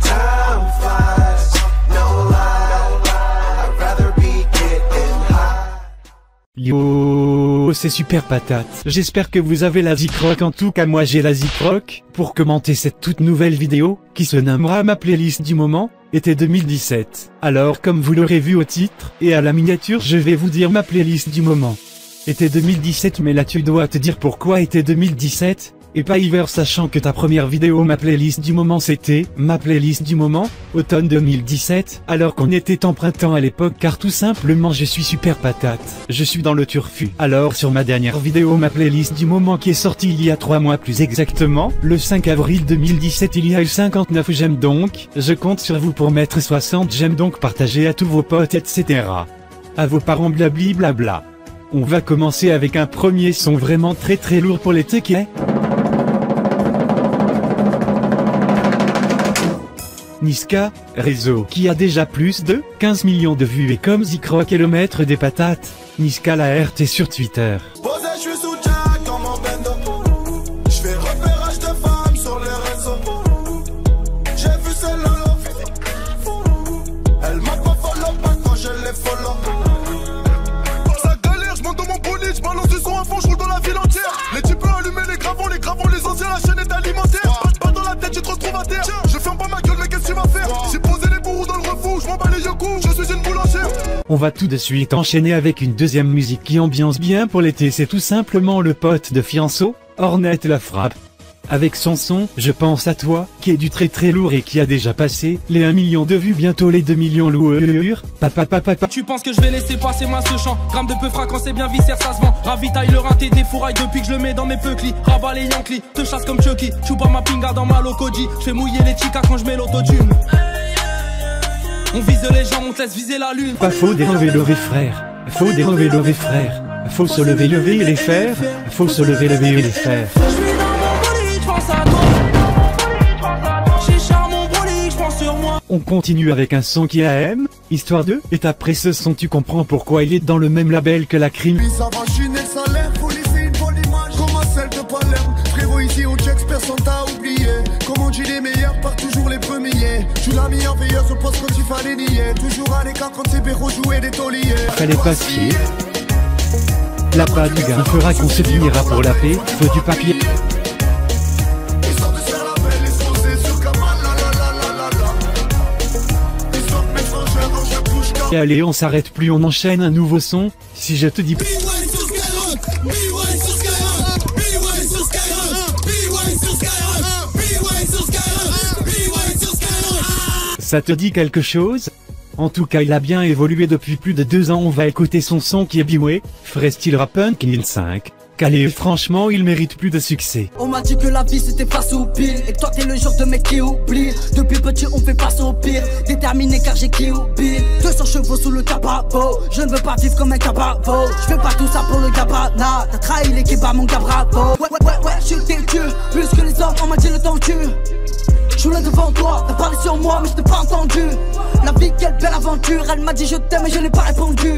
Time flies, no lie. I'd rather be getting high. Yo, c'est super patate. J'espère que vous avez la Zikrock, en tout cas moi j'ai la Zikrock, pour commenter cette toute nouvelle vidéo, qui se nommera ma playlist du moment, été 2017. Alors comme vous l'aurez vu au titre, et à la miniature je vais vous dire ma playlist du moment. Été 2017, mais là tu dois te dire pourquoi été 2017, et pas hiver, sachant que ta première vidéo ma playlist du moment c'était ma playlist du moment, automne 2017, alors qu'on était en printemps à l'époque, car tout simplement je suis super patate, je suis dans le turfu. Alors sur ma dernière vidéo ma playlist du moment qui est sortie il y a 3 mois plus exactement, le 5 avril 2017, il y a eu 59 j'aime, donc je compte sur vous pour mettre 60 j'aime, donc partager à tous vos potes etc. À vos parents blabli blabla. On va commencer avec un premier son vraiment très lourd pour l'été qui est Niska, réseau, qui a déjà plus de 15 millions de vues, et comme Zikrock est le maître des patates, Niska la RT sur Twitter. Posé, je suis sous Jack dans mon bendo. Je fais repérage de femmes sur les réseaux. J'ai vu celle-là. Elle m'a pas follow back quand je l'ai follow. Ça galère, je monte dans mon bolide, je balance du son à fond, je roule dans la ville entière. Les types allumer les gravons, les anciens, la chaîne est alimentaire. Pas dans la tête, tu te retrouves à terre. Je ferme pas ma gueule, mais qu'est-ce que tu vas faire? J'ai posé les bourreaux dans le refout, je m'en bats les yeux coups, je suis une boulangère. On va tout de suite enchaîner avec une deuxième musique qui ambiance bien pour l'été, c'est tout simplement le pote de Fianso, Ornette la frappe. Avec son son, Je pense à toi, qui est du très lourd et qui a déjà passé les 1 million de vues, bientôt les 2 millions loueurs. Papa. Tu penses que je vais laisser passer ma ce champ? Gramme de peu quand c'est bien viscère, ça se vend. Ravitaille le rinté des fourrailles depuis que je le mets dans mes peuclis. Rabat les Yankees, te chasse comme Chucky. Choupa ma pinga dans ma locoji. Je fais mouiller les chicas quand je mets l'autotune. On vise les gens, on te laisse viser la lune. Pas faux lever frère. Faut délever lever frère. Faut se lever et les faire. Faut se lever et les faire. On continue avec un son qui est AM, Histoire 2, et après ce son tu comprends pourquoi il est dans le même label que la crime. Puis ça va chiner le salaire, faut laisser une bonne image comme à celle de Palerme. Frérot ici au checks, personne t'a oublié. Comme on dit les meilleurs par toujours les premiers. Tu l'as mis en veilleuse au poste quand il fallait nier. Toujours à l'écart quand c'est Béro jouer des tauliers. Fallait pas se fier. La pas du gars fera qu'on se finira pour la paix, faut du papier. Et allez, on s'arrête plus, on enchaîne un nouveau son. Si je te dis ça te dit quelque chose? En tout cas il a bien évolué depuis plus de 2 ans, on va écouter son son qui est Biway, Frais style Rappun Kin 5. Calé, franchement il mérite plus de succès. On m'a dit que la vie c'était face au pire, et que toi t'es le genre de mec qui oublie. Depuis petit on fait face au pire, déterminé car j'ai qui oublie. 200 chevaux sous le capot, je ne veux pas vivre comme un cabavo. Je fais pas tout ça pour le gabana, t'as trahi l'équipe à mon gars bravo. Ouais, je suis têtu, plus que les hommes on m'a dit le temps tue. Je suis là devant toi, t'as parlé sur moi mais je t'ai pas entendu. La vie quelle belle aventure, elle m'a dit je t'aime mais je n'ai pas répondu.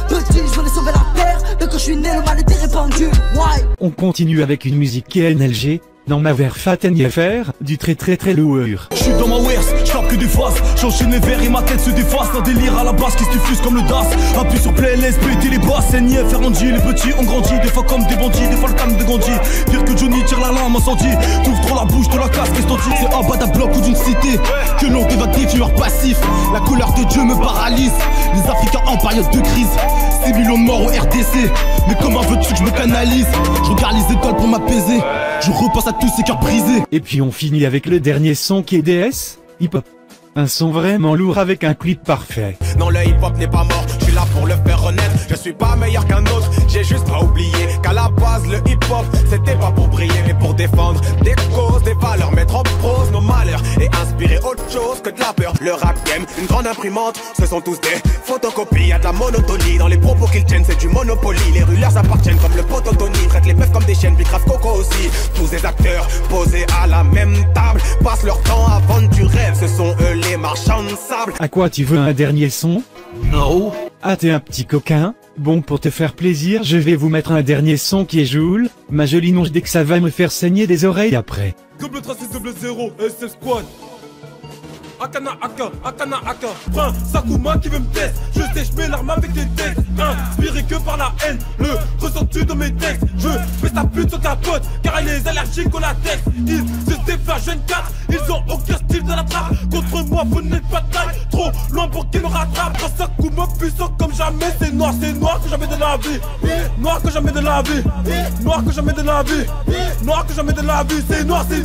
Petit je voulais sauver la terre, de quand je suis né le mal était répandu. Why? On continue avec une musique qui est NLG, dans ma verre fat NFR, du très lourd. Je suis dans ma wares, je frappe que des faces. J'enchaîne les verres et ma tête se déface. Un délire à la base qui se diffuse comme le DAS. Appuie sur play, laisse péter les basses. NIF, RNG, les petits ont grandi. Des fois comme des bandits, des fois le calme de Gandhi. Pire que Johnny tire la lame incendie. T'ouvres trop la bouche, de la casse, qu'est-ce t'en dis? C'est en bas d'un bloc ou d'une cité que l'on devient des tueurs passifs. La couleur de Dieu me paralyse. Les Africains en période de crise. 6 millions de morts au RDC. Mais comment veux-tu que je me canalise? Je regarde les étoiles pour m'apaiser. Je repense à tous ces cœurs brisés. Et puis on finit avec le dernier son qui est DS, Hip Hop. Un son vraiment lourd avec un clip parfait. Non, le hip-hop n'est pas mort, je suis là pour le faire renaître. Je suis pas meilleur qu'un autre, j'ai juste pas oublié qu'à la base le hip-hop c'était pas pour briller mais pour défendre des causes, des valeurs, mettre en prose nos malheurs et inspirer autre chose que de la peur. Le rap game, une grande imprimante, ce sont tous des photocopies. Y'a de la monotonie dans les propos qu'ils tiennent, c'est du monopoly. Les rues leur appartiennent comme le poteau Tony, traite les meufs comme des chiennes, Bicrave Coco aussi. Tous ces acteurs posés à la même table passent leur temps à vendre du rêve, ce sont eux les marchands de sable. À quoi tu veux un dernier son? No. Ah t'es un petit coquin? Bon, pour te faire plaisir, je vais vous mettre un dernier son qui est Joule, ma jolie nonge, dès que ça va me faire saigner des oreilles après. Double 0, SF Squad. Akana Aka, Akana Aka. Prends Sakuma qui veut me tester. Je sais, je mets l'arme avec des textes. Inspiré que par la haine, le ressens-tu dans mes textes. Je mets ta pute sur ta pote, car elle est allergique au latex. Ils se déflagent 24, ils ont aucun style de la trappe. Contre moi, vous n'êtes pas de taille, trop loin pour qu'ils me rattrapent. Quand Sakuma puissant comme jamais, c'est noir que jamais de la vie. Noir que jamais de la vie. Noir que jamais de la vie. Noir que jamais de la vie. C'est noir que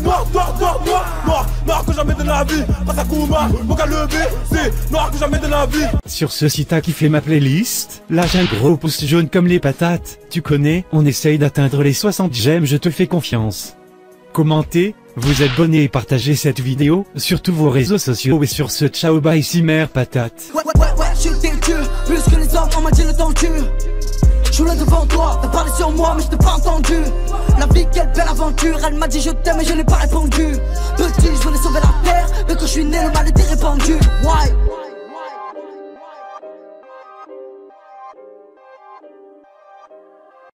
jamais de la vie. Pas Sakuma. Mon gars levé, c'est noir que jamais de la vie. Sur ce site qui fait ma playlist, là j'ai un gros pouce jaune comme les patates, tu connais, on essaye d'atteindre les 60 j'aime, je te fais confiance. Commentez, vous abonnez et partagez cette vidéo, sur tous vos réseaux sociaux et sur ce ciao bye si mère patate. Ouais, je suis têtu, plus que les hommes, on m'a dit le temps tue. Je suis là devant toi, t'as parlé sur moi mais je t'ai pas entendu. La vie quelle belle aventure, elle m'a dit je t'aime mais je n'ai pas répondu. Petit je voulais sauver la terre, mais quand je suis né le mal était répandu. Why?